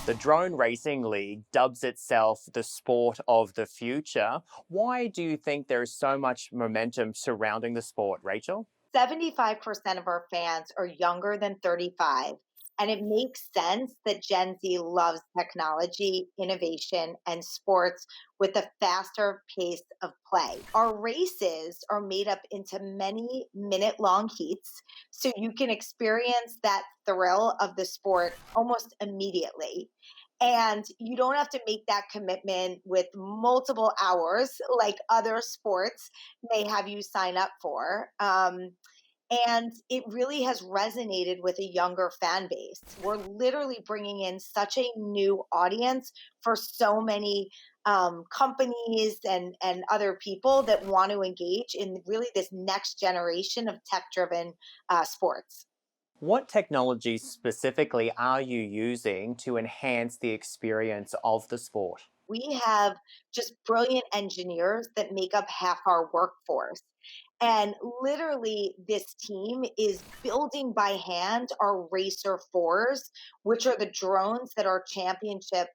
The Drone Racing League dubs itself the sport of the future. Why do you think there is so much momentum surrounding the sport, Rachel? 75% of our fans are younger than 35. And it makes sense that Gen Z loves technology, innovation, and sports with a faster pace of play. Our races are made up into many minute-long heats, so you can experience that thrill of the sport almost immediately. And you don't have to make that commitment with multiple hours like other sports may have you sign up for. And it really has resonated with a younger fan base. We're literally bringing in such a new audience for so many companies and other people that want to engage in really this next generation of tech driven sports. What technologies specifically are you using to enhance the experience of the sport? We have just brilliant engineers that make up half our workforce. And literally, this team is building by hand our Racer 4s, which are the drones that our championship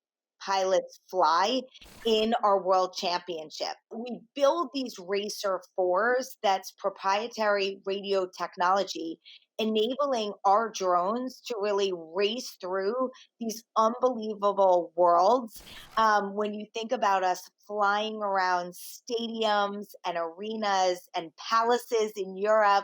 pilots fly in our world championship. We build these Racer 4s that's proprietary radio technology, enabling our drones to really race through these unbelievable worlds. When you think about us flying around stadiums and arenas and palaces in Europe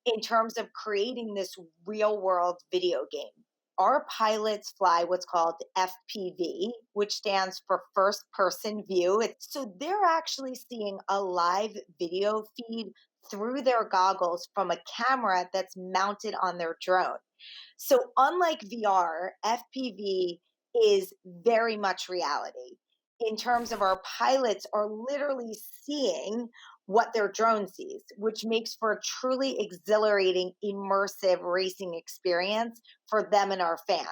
in terms of creating this real world video game. Our pilots fly what's called FPV, which stands for first person view. So they're actually seeing a live video feed through their goggles from a camera that's mounted on their drone. So, unlike VR, FPV is very much reality in terms of our pilots are literally seeing what their drone sees, which makes for a truly exhilarating, immersive racing experience for them and our fans.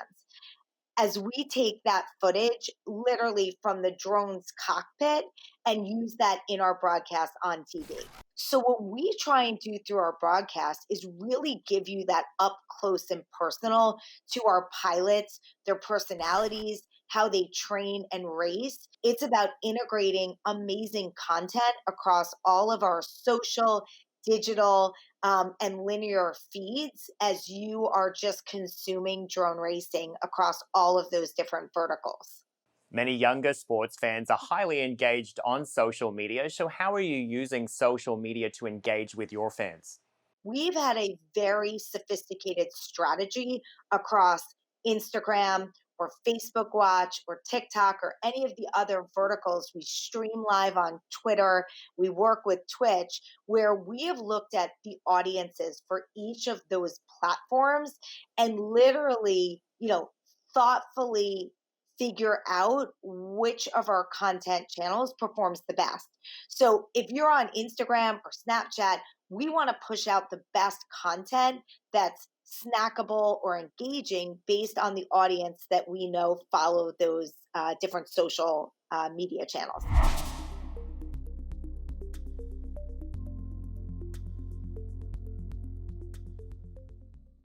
As we take that footage literally from the drone's cockpit and use that in our broadcast on TV. So, what we try and do through our broadcast is really give you that up close and personal to our pilots, their personalities, how they train and race. It's about integrating amazing content across all of our social, digital, and linear feeds as you are just consuming drone racing across all of those different verticals. Many younger sports fans are highly engaged on social media, so how are you using social media to engage with your fans? We've had a very sophisticated strategy across Instagram or Facebook Watch or TikTok or any of the other verticals. We stream live on Twitter. We work with Twitch, where we have looked at the audiences for each of those platforms and literally, thoughtfully figure out which of our content channels performs the best. So if you're on Instagram or Snapchat, we want to push out the best content that's snackable or engaging based on the audience that we know follow those different social media channels.